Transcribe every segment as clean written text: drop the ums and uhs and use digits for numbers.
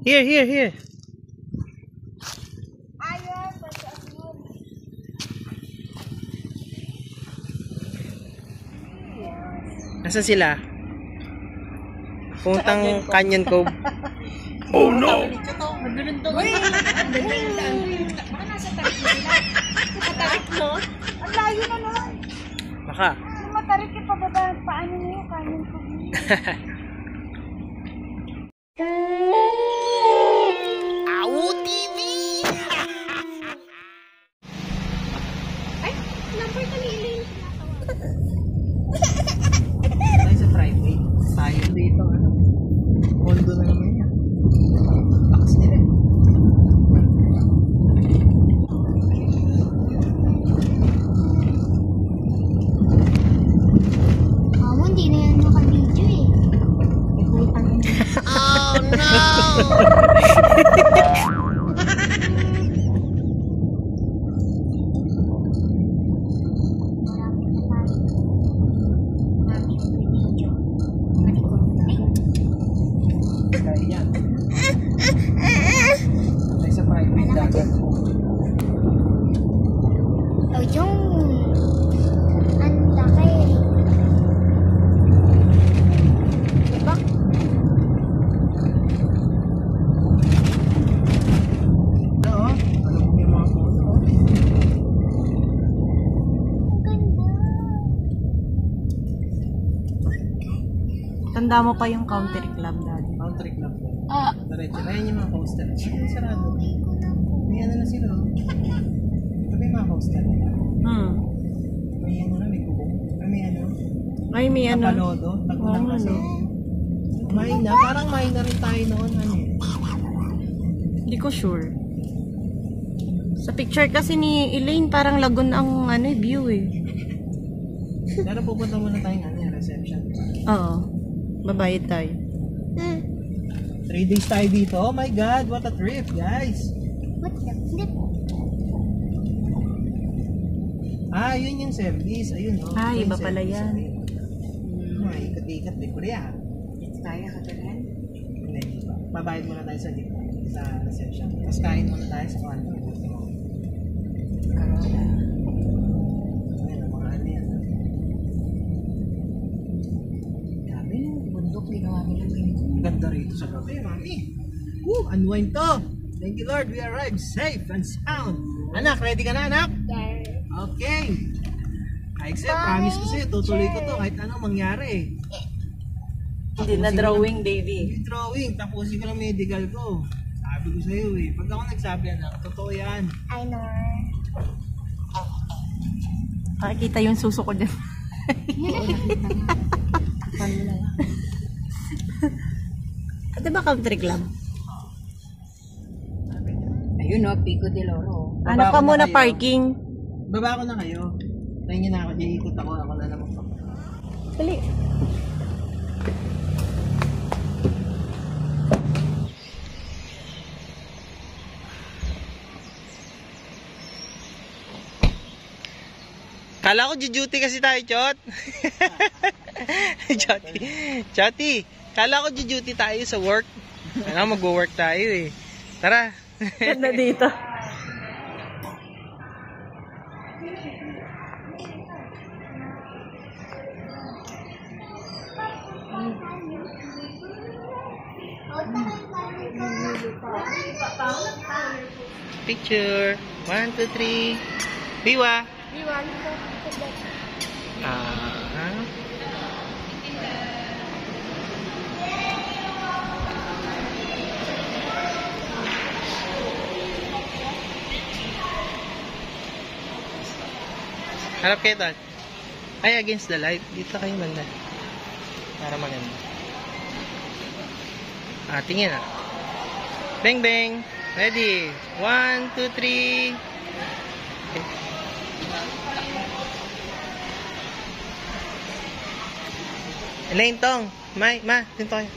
Here, here, here. Nasaan sila? Puntang Canyon Cove. Oh no! Uy! Baka nasa tarik sila. Matarik mo? Ang layo na nun. Baka. Yung matarik yung pababa. Paano niyo? Canyon Cove niyo. TV! Ay, number ka ni Elaine. Tayo sa Friday. Tayo dito, ano? Condo na naman yan. Takas nila eh. Mamo, hindi na yan naka-video eh. Oh no! Kaya yan. Tayo sa Friday dagat. Oh, yung... Ang laki. Diba? Oo. Ano mo yung mga photo? Ang ganda. Tanda mo pa yung country club dati. Country club ko. Ah. Diretso. Ayan yung mga poster. Ay, sarado. May ano na sila. Ito ba yung mga poster? May ano na, may kubong. May ano. Ay, may ano. Kapalodo. Tagpunan Oo, kasi. ano. Main na. Parang main na rin tayo noon. Ano eh. Hindi ko sure. Sa picture kasi ni Elaine, parang lagon ang ano, view eh. Pero pupunta muna tayong ano, reception. Oo. Babayad tayo. 3 days tayo dito. Oh my God, what a trip, guys. What the flip? Ah, yun yung service. Ayun, oh. Ah, Yun iba yung pala service. yan. Ayun. Ay, ikat-ikat din. Korea. Kaya ka ganyan? Hindi, di ba? Babayad muna tayo sa dito. Sa reception. Tapos kain muna tayo sa kwarto. Ayun, mga ano yan. Grabe yung bundok, ginawa nila ngayon. Ganda rito sa gabi, mami. Woo, unwind to. Thank you, Lord. We arrived safe and sound. Anak, ready ka na, anak? Yes. Okay. I accept. Promise ko sa'yo, tutuloy ko to kahit anong mangyari. Hindi na drawing, baby. Hindi drawing, tapusin ko ng medical ko. Sabi ko sa'yo eh. Pag ako nagsabi, anak, totoo yan. I know. Makikita yung suso ko dyan. Ito ba country club? Ayun o, Pico de Loro. Ano ka muna parking? Baba ko na kayo. Tayo niyo na ako, iikot ako na naman. Dali. Kala ko duty kasi tayo, Chot. Choti. Kala ko duty tayo sa work. Ano, mag-work tayo eh. Tara. Ganda dito. Picture. 1, 2, 3. Biwa. We want to Harap kayo doon. Ay, against the light. Dito kayo banda. Para maganda. Tingin ah. Bang bang. Ready. 1, 2, 3. Okay. Elaine, Tong. Dito kayo.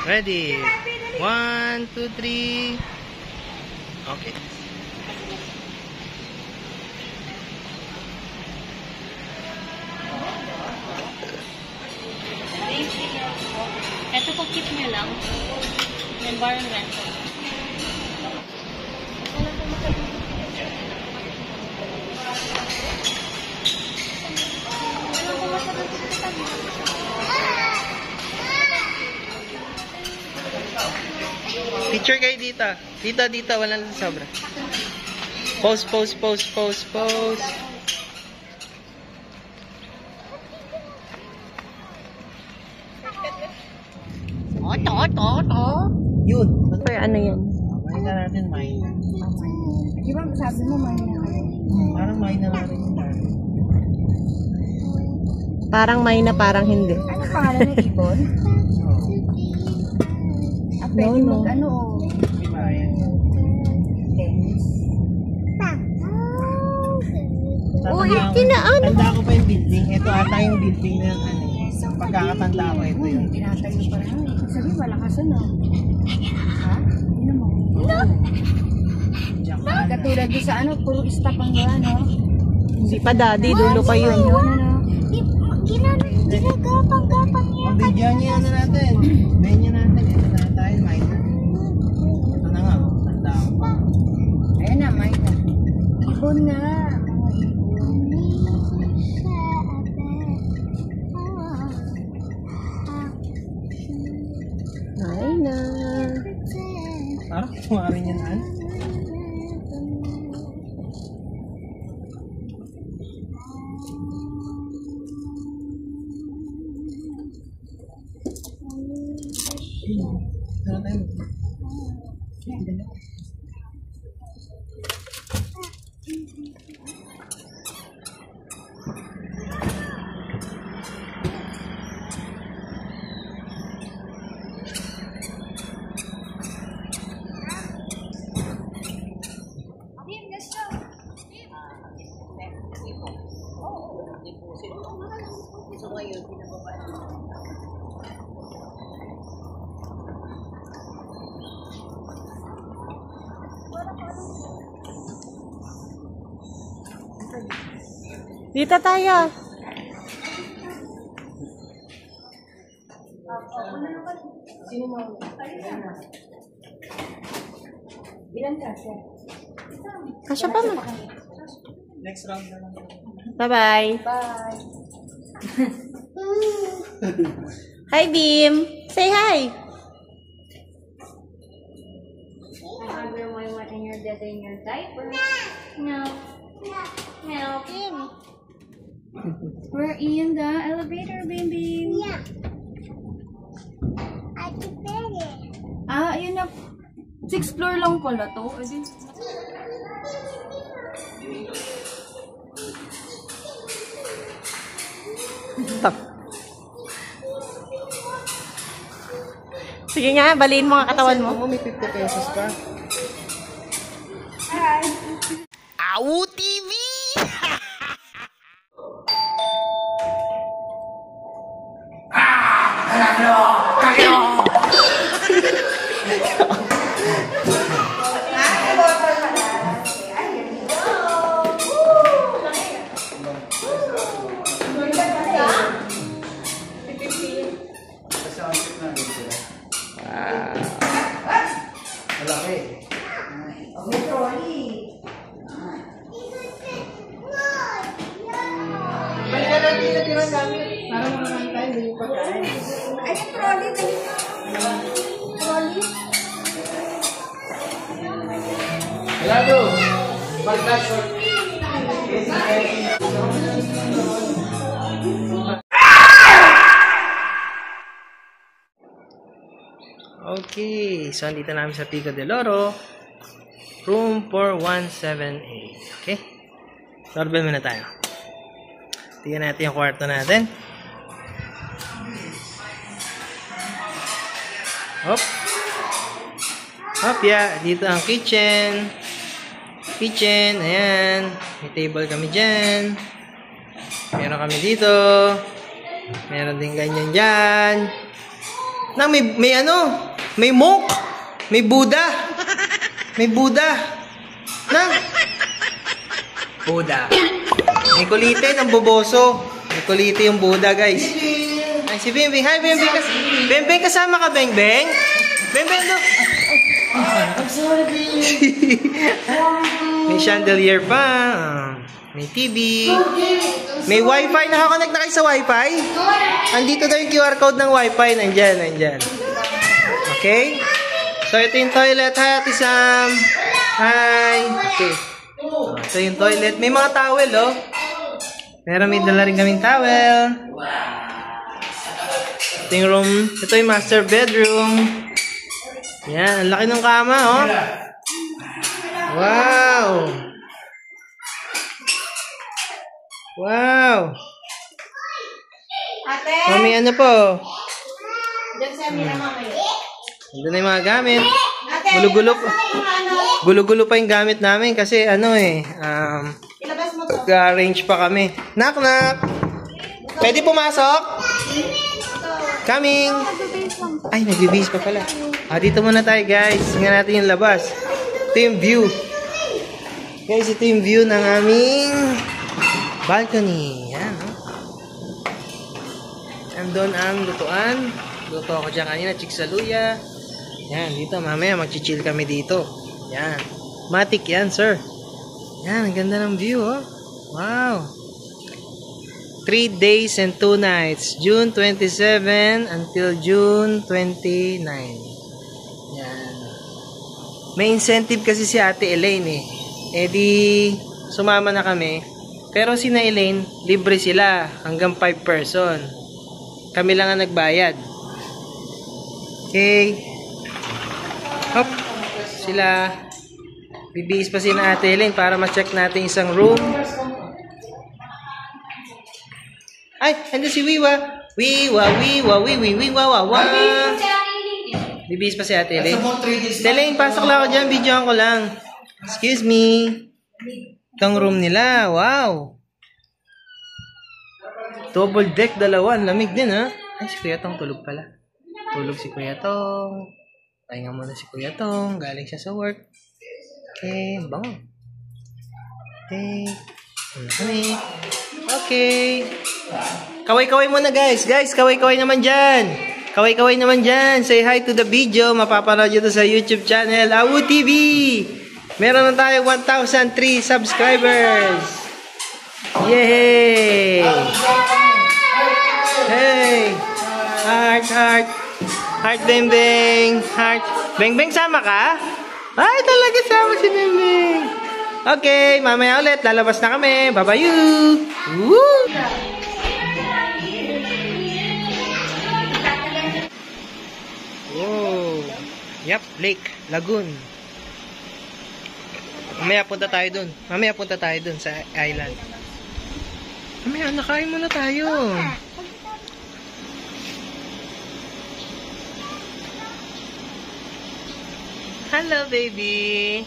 Ready. 1, 2, 3. Okay. Ito po keep nyo lang. Environmental. Picture kayo dito. Dito, wala lang sobra. Pose. Yun. Pero ano yan? May na natin, mine. Di ba sabi mo man na kayo? Parang mine na natin yun. Parang may na parang hindi. Ano pangalan ng ibon? At pwede No. mag ano o? Di ba yan? Uy, tinaan. Tanda ko pa yung building. Ito ata yung building na ano. Pagkakatanda ko, ito yun. Tinatayo pa lang. Sabi malakas ano? Ha? Hindi mo. Katulad doon sa ano, puro stop ang gawa, no? Hindi pa daddy, dulo pa yun. Ginagapang-gapang yan. Mabigyan niya ano natin. Bigyan natin. Ito na tayo, mine. Ito na nga, tanda ko pa. Ayan na, may na. Ibon na. Ay na. Parang tumarin yan, Han. Dito tayo. Ilan kasi? Kasya pa mo. Next round na lang. Bye-bye. Bye. Hi, Beam. Say hi. And you're dead in your diaper. No. No. Beam. We're in the elevator, baby. Yeah. I can bet it. Ah, ayun na. 6th floor lang pala to. Stop. Sige nga, baliin mo ang katawan mo. May 50 pesos pa. Awu TV! Balikan natin yung natirang gamit. Para makakain tayo, hindi yung pagkain. Ay, yung trolley. Trolley. Wala bro. Pagkat short. Okay, so andito namin sa Pico del Oro. Room 4178. Okay? Doorbell muna tayo. Tingnan natin yung kwarto natin. Hop. Hop, yeah. Dito ang kitchen. Kitchen, ayan. May table kami dyan. Meron kami dito. Meron din ganyan dyan. Na, may ano? May monk. May Buddha. May Buddha. Na? Buddha. May kulite ng boboso. May kulite yung Buddha, guys. Ay. Ay, si Beng Beng. Hi, Beng Beng. Beng Beng, kasama ka, Beng Beng? Beng Beng, look. I'm sorry, may chandelier pa. May TV. May wifi. Nakakonect na kayo sa wifi? Andito daw yung QR code ng wifi. Nandyan. Okay? So, ito yung toilet. Hi, Ate Sam. Hi. Okay. Ito yung toilet. May mga towel, oh. Pero may dala rin kaming towel. Ito yung room. Ito yung master bedroom. Yan. Ang laki ng kama, oh. Wow. Wow. Ate! Mami, ano po? Diyan sa amin na mamaya. Ito na yung mga gamit. Ate! Gulo-gulo pa yung gamit namin kasi Ilabas mo to. nag-arrange pa kami. Knock, knock. Pwede pumasok? Coming. Ay, nag-base pa pala. Dito muna tayo, guys. Tingnan natin yung labas. Ito yung view. Guys, ito yung view ng aming balcony. Yan, no? Andun ang lutuan. Luto ako dyan kanina, chiksaluya. Yan, dito mamaya mag-chill kami dito. Yan. Matic yan, sir. Yan, ang ganda ng view, oh. Wow. 3 days and 2 nights. June 27 until June 29. Yan. May incentive kasi si Ate Elaine, eh. Eh di, sumama na kami. Pero si na Elaine, libre sila. Hanggang 5 person. Kami lang ang nagbayad. Okay. Hop. Sila. Bibihis pa si na Ate Elaine para ma-check natin isang room. Ay, andun si Wiwa. Wiwa. Bibihis pa si Ate Elaine. Ate Elaine, pasok lang ako dyan. Videoan ko lang. Excuse me. Itong room nila. Wow. Double deck, dalawa. Lamig din, ha? Ay, si Kuya Tong tulog pala. Tulog si Kuya Tong. Pahinga muna si Kuya Tong. Galing siya sa work. Okay, bango. Okay. Okay. Kaway-kaway muna, guys. Guys, kaway-kaway naman dyan. Kaway-kaway naman dyan. Say hi to the video. Mapapanood nyo to sa YouTube channel, Awu TV. Meron na tayo 1,003 subscribers. Yay! Hey! Heart. Heart, Beng Beng. Heart. Beng Beng, sama ka? Ay, talaga sama si Beng Beng. Okay, mamaya ulit. Lalabas na kami. Bye-bye. Woo! Whoa. Yep, Lake Lagoon. Mamaya punta tayo dun sa island. Mamaya, nakain muna tayo. Hello, baby.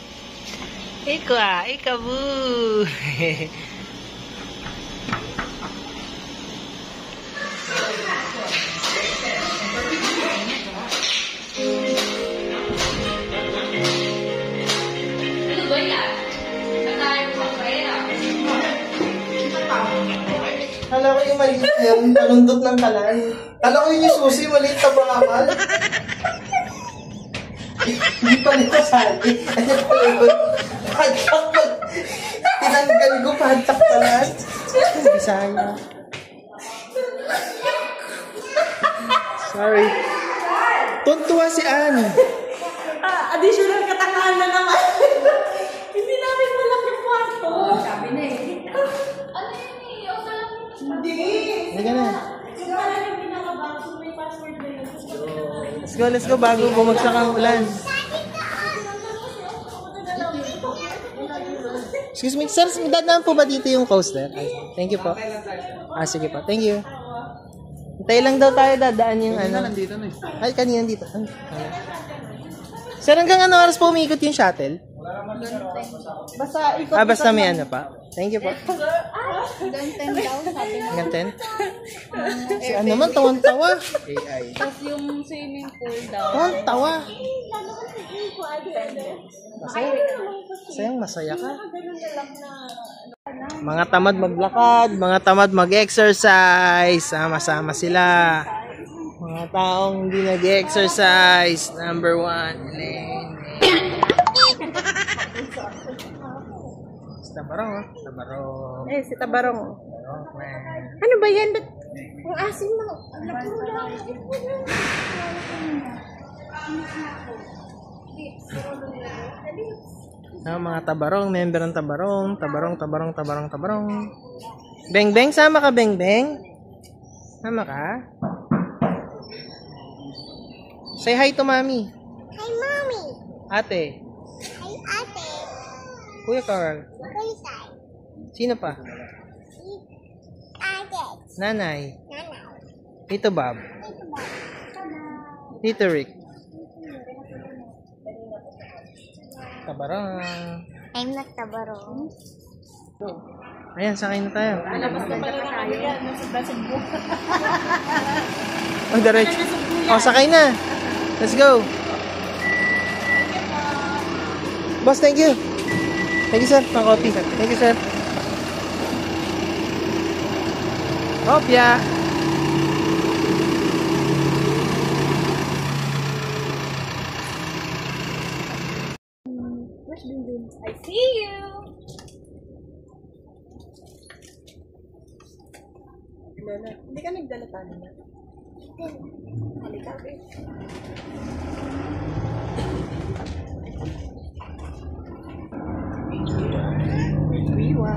Ikabu. Kala ko yung maliit yan, talundot ng kalan. Kala ko yung susi, maliit na bakal. Hindi pa rin kasali. Ano pa yun? Padtak pa. Tinanggal ko, padtak pala. Bisaya. Sorry. Tuntua si Ann. Additional katangahan na naman. Hindi namin malaki kwarto. Sabi na eh. Ano yun eh? Hindi. Halika na. Parang yung pinaka-box, may password na yun. Let's go bago bumagsak ang ulan. Excuse me, sir, dadaan po ba dito yung coaster? Thank you po. Sige po, thank you. Hintay lang daw tayo dadaan yung ano. Nandito na eh. Ay, kanina dito. Sir, hanggang ano oras po umiikot yung shuttle? Basta ikot. Basta may ano pa. Thank you po. Hanggang 10 daw, sabi na. Hanggang 10? Si ano naman, tawan-tawa. Tapos yung swimming pool daw. Tawan-tawa. Masaya ka. Mga tamad maglakad, mga tamad mag-exercise, sama-sama sila. Mga taong hindi nag-exercise. Number 1. Tabarong, oh. Tabarong. Eh, si Tabarong. Tabarong, man. Ano ba yan? Ba't ang asin mo? Ano Mga tabarong, member ng tabarong. Tabarong. Beng Beng, sama ka, Beng Beng? Sama ka? Say hi to Mommy. Hi, Mommy. Ate. Hi, Ate. Kuya Carl. Kulisay. Sino pa? Ate. Nanay. Nanay. Tito Bob. Ito ba? Tito Rick. Tabarong. I'm not Tabarong. Ayan, sakay na tayo. Labas na pala ng ano yan. Nasa Cebu. Oh, diretso. Oh, sakay na. Let's go. Boss, thank you. Thank you, sir. Pang coffee. Thank you, sir. Kopya. I see you. Lola, hindi ka nagdala tayo na. Halika, babe. Wiwa.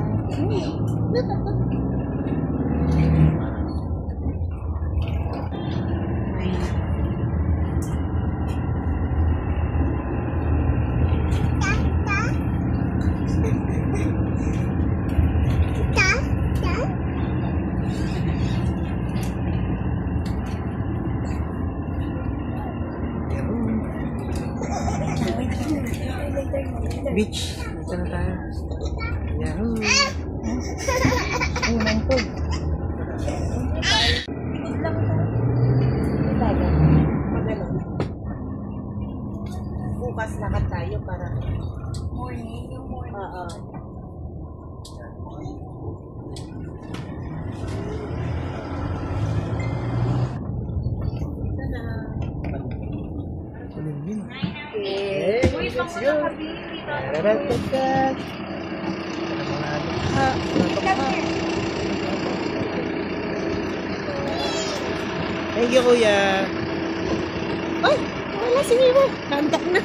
Beach. Dito na tayo. Yahoo! Ay, mangkog. Bukas lakad tayo para Morning, yung morning. oo. Let's go! Tararatatat. Thank you, kuya. Ay! Wala si Wiwa. Handa na.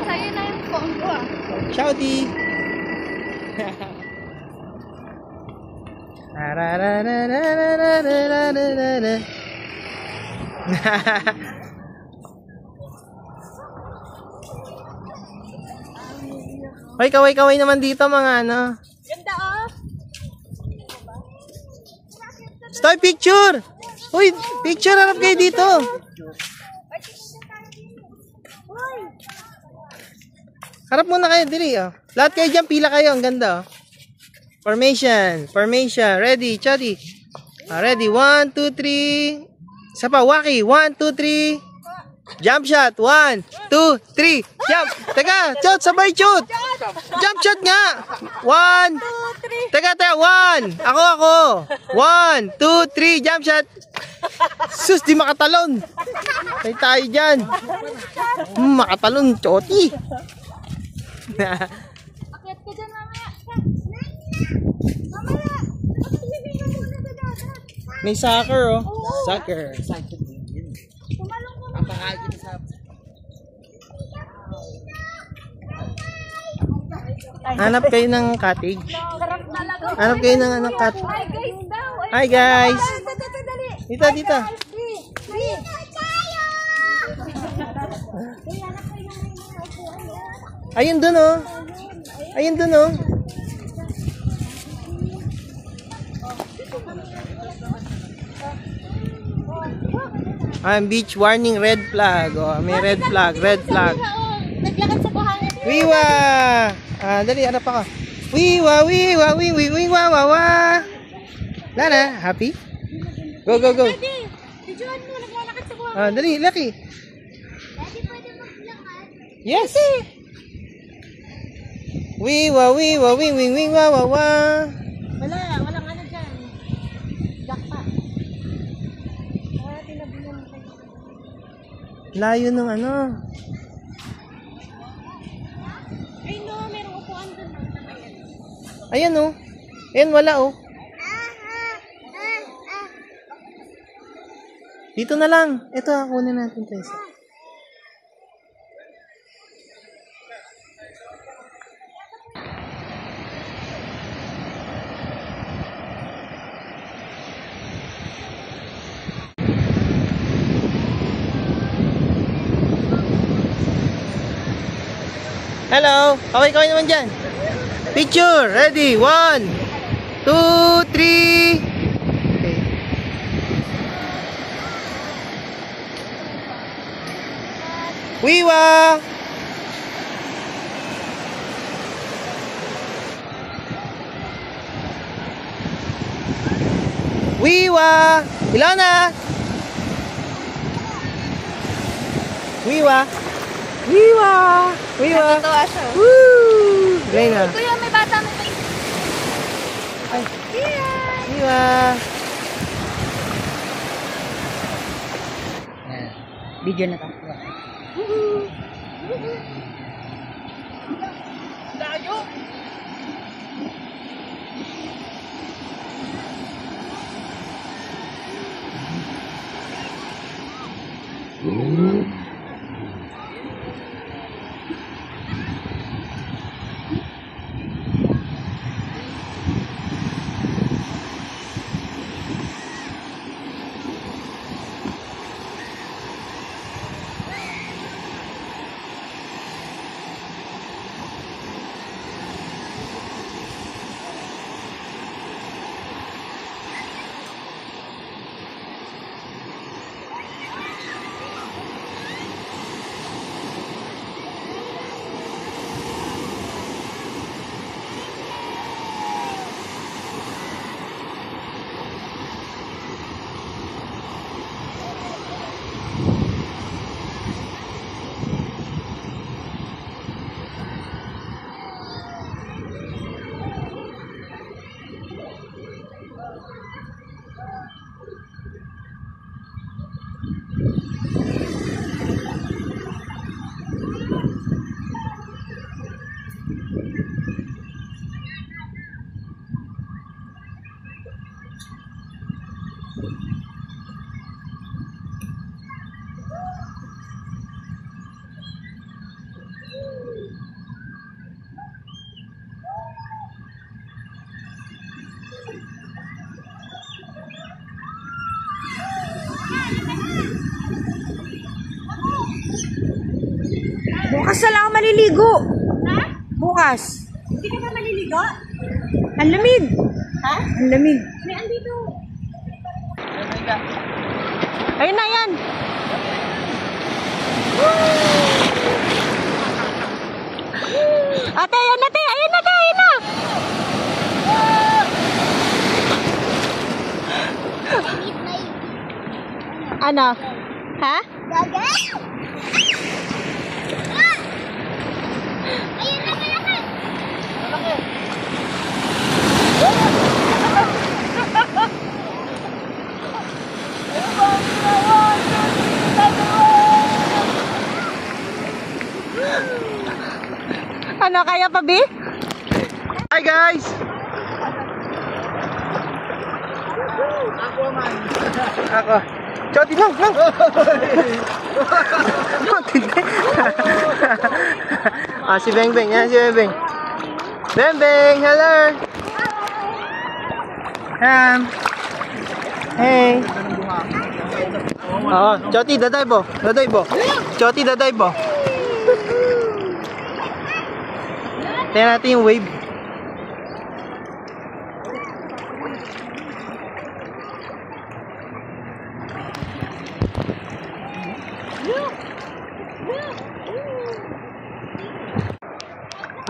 Sa'yo na yung phone ko ah. Shouty! Hoy, kaway-kaway naman dito mga ano. Ganda oh. Stoy, picture! Uy, picture, harap kayo dito. Harap muna kayo, dili oh. Lahat kayo dyan, pila kayo, ang ganda oh. Formation, ready, chody. Ready, 1, 2, 3. Isa pa, waki, 1, 2, 3. Jump shot, 1, 2, 3. Jump! Teka, shoot, sabay shoot! Jump shot nga! 1, 2, 3. Teka, 1. Ako. 1, 2, 3, jump shot! Sus, di makatalon! Tayo dyan! Makatalon, choti! Akyat ka dyan mamaya. Mamaya. May soccer oh. Soccer. Tumalong ko na. Hanap kayo ng cottage. Sarap talaga. Hanap kayo ng ano, cottage. Hi guys daw. Hi guys! Dali. Dito. Ayun dun oh. Beach warning, red flag. Oh, may red flag. Naglakad sa buhangin. Wiwa! Dali, hanap ako. Wiwa. Wawa. Lana, happy? Go. Videoan mo, naglalakad sa buhangin. Dali, Lucky. Daddy, pwede maglakad? Yes! Wiwa, wawa. Walang ano dyan. Jack pa. Layo ng ano. Ay no, merong upuan doon. Ayan oh. Ayan, wala oh. Dito na lang. Ito, kunin natin ito isa. Hello! Kaway-kaway naman dyan. Picture! Ready? 1, 2, 3. Okay. Wiwa! Wiwa! Ilona! Wiwa! Wiwa! Wiwa! Natutuwa siya. Woo! Galing na. Kuya, may bata mo pa. Ay! Yeah. Wiwa! Video na to. Layo. Bukas na lang ako maliligo. Ha? Bukas. Hindi ka ba maliligo? Ang lamig. Ha? Ang lamig. May andito. Ayun na yan. Ate, ayun na, te. Ayun na, te. Ayun na. Ano? Ha? Ano, kaya pa, Bi? Hi guys! Ako. Choti lang, lang. Tindi. Si Beng Beng, yan si Beng Beng. Beng Beng, hello. Hey. Choti, daday bo. Daday bo. Choti, daday bo. Tingnan natin yung wave.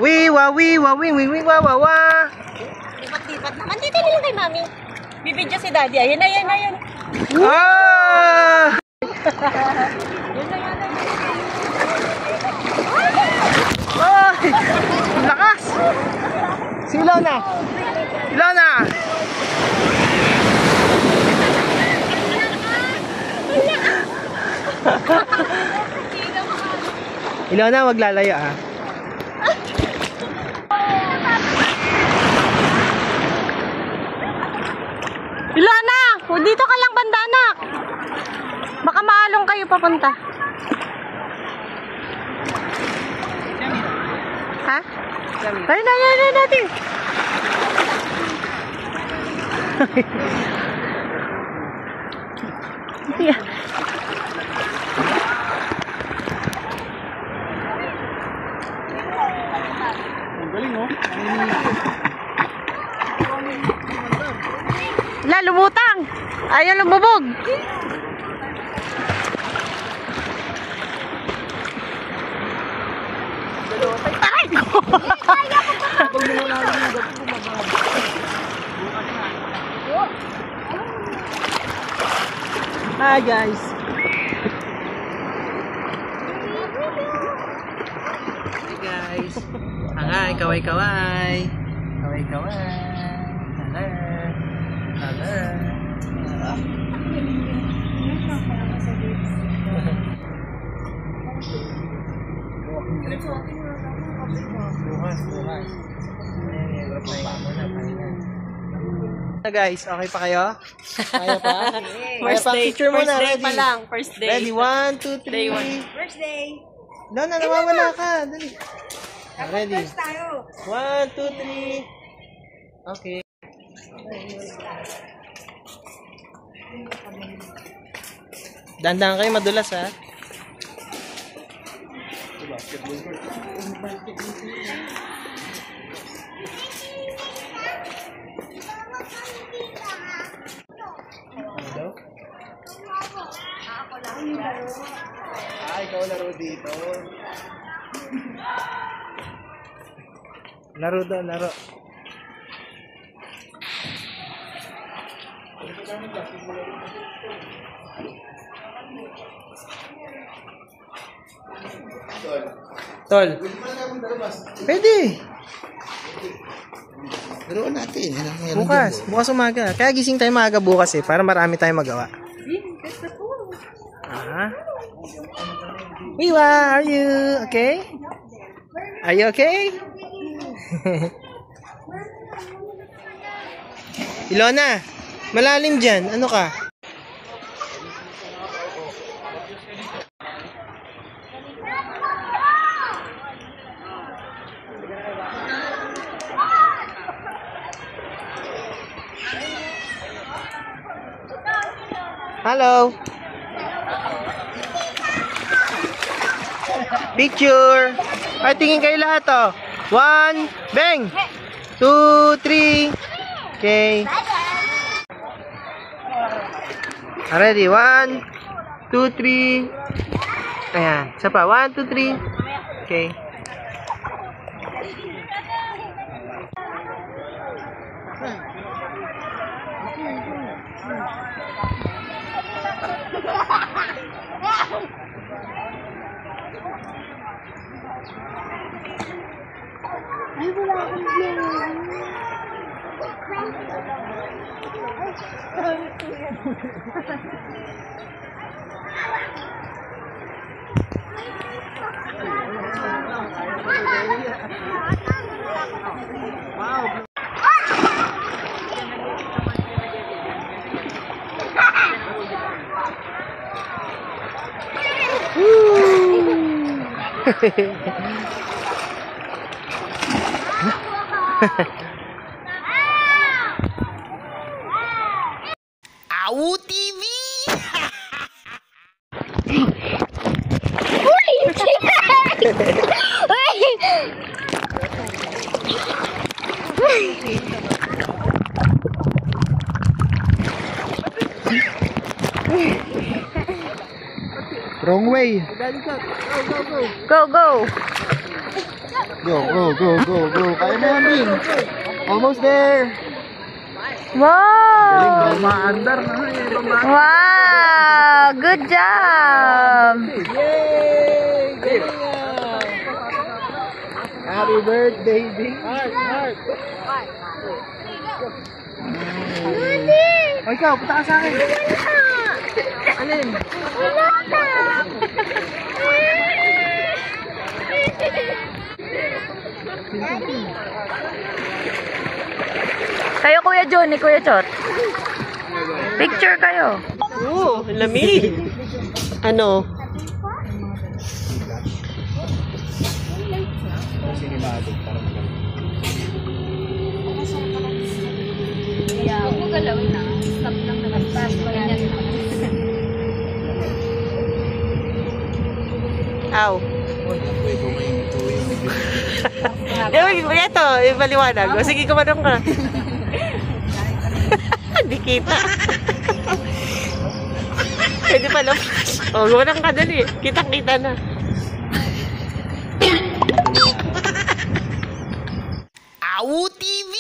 Wiwa, wiwa, wing, wing, wing, wa, wa, wa. Lipat-lipat naman. Dito nila kay mami. Bibidyo si daddy. Ayun na, ayun na, ayun. Ah! Ay! Lakas! Si Ilona! Ilona! Ilona, wag lalayo ah. Ilona! Dito ka lang banda, anak. Baka maalong kayo papunta. Ha? Ayun na, ayun na natin. Yeah. La, lumutang! Ayaw lumubog! Aray ko! Hi guys. Hi guys. Hi, kaway-kaway. Kaway-kaway. Hello. Hello. Bukas. Guys, okay pa kayo? Kaya pa? First day, Picture muna, first day ready? pa lang. First day. Ready? 1, 2, 3. Day one. First day. No, nawawala ka. Dali. Ready? First tayo. 1, 2, 3. Okay. Dandan kayo, madulas ha. Hello? Ikaw laro dito. Laro daw, laro. Tol. Pwede. Laruan natin. Bukas umaga. Kaya gising tayo maaga bukas eh, para marami tayong magawa. Wiwa, are you okay? Are you okay? Ilona, malalim dyan. Ano ka? Hello. Picture. Ay, tingin kayo lahat, oh. 1, bang! 2, 3. Okay. Ready? 1, 2, 3. Ayan. Isa pa. 1, 2, 3. Okay. Au TV. Wrong way. Go, go. Go. Kaya na yan, Bin. Almost there. Wow. Maandar na. Wow. Good job. Yay! Happy birthday, Bin. Heart. O ikaw, punta ka sa akin. Alin? Kayo, Kuya Johnny, Kuya Chot. Picture kayo. Oo, lamig. Ano? Huwag mo galawin na. Stop lang naman. Ganyan. Aw. Ito, ibaliwanag. O, sige, kumanong ka. Hindi kita. Pwede pala flash. O, kumanong ka dali. Kitang-kita na. Awu TV!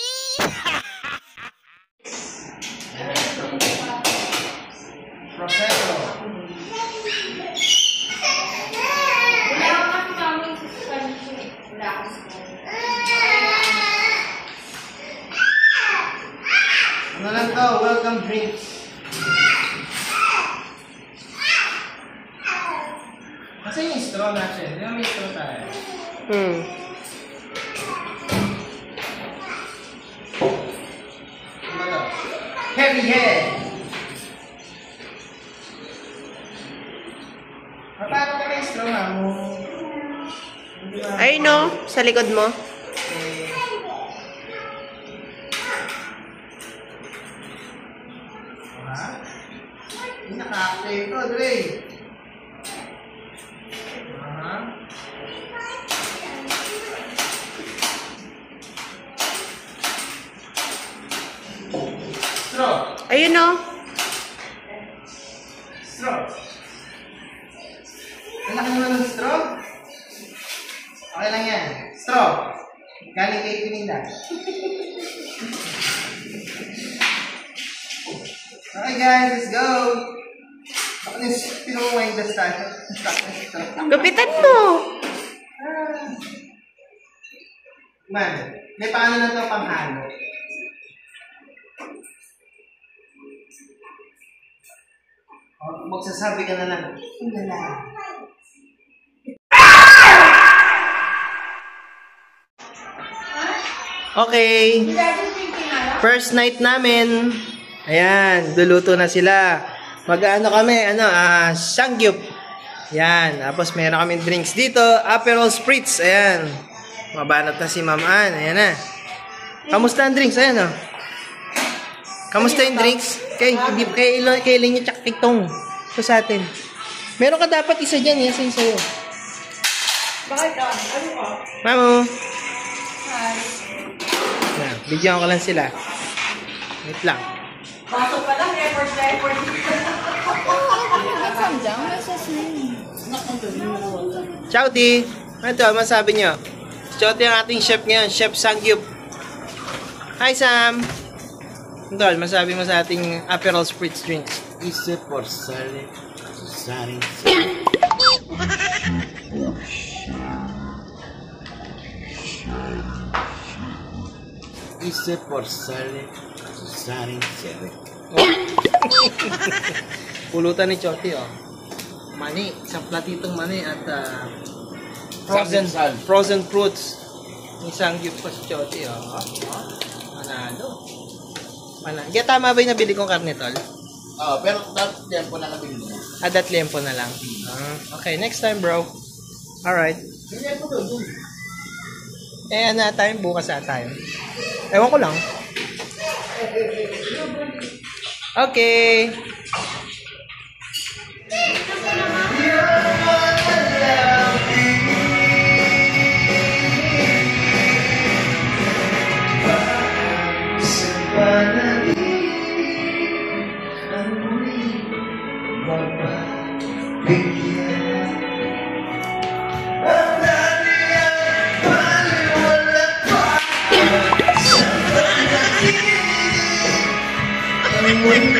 Ano lang to? Welcome drinks. Kasi yung straw natin. Di ba may straw tayo? Ano? Heavy head! Paano ka may straw na mo? Ay, no. Sa likod mo. Ini naka-active to, Dre. Straw. Ayun, no. Straw. Anak naman ng straw? Okay lang yan. Straw. Galing kay Pinila. Okay guys, let's go! Ako na yung pinumawine just tayo. Gupitan mo. Man, may paano na ito panghalo? Magsasabi ka na lang. Hindi na. Okay. First night namin. Ayan, luluto na sila. Mag-ano kami, sangyup. Ayan, tapos meron kami drinks dito. Aperol Spritz, ayan. Mabanat na si Ma'am Ann, ayan na. Kamusta ang drinks? Ayan, oh. Kamusta yung drinks? Kay Linya tsaka kay Tong. Ito sa atin. Meron ka dapat isa dyan, yan sa'yo. Bakit ka? Ano ka? Mamu. Hi. Ayan, bigyan ko lang sila. Wait lang. Baso pa lang, effort na effort. Ciao, T. Ano ito? Masabi nyo? Ciao, T ang ating chef ngayon. Chef Sangyup. Hi, Sam. Ito, masabi mo sa ating Aperol Spritz drinks. Isa por sale. Sari. Isa por sale. Sari. Pulutan ni Choti, oh. Mani. Isang platitong mani at frozen fruits. Isang gift pa si Choti, oh. Manalo. Kaya tama ba yung nabili kong karne, tol? Pero that tempo na nabili mo. That liempo na lang. Okay, next time, bro. Alright. Ano tayo? Bukas na tayo. Ewan ko lang. Okay. When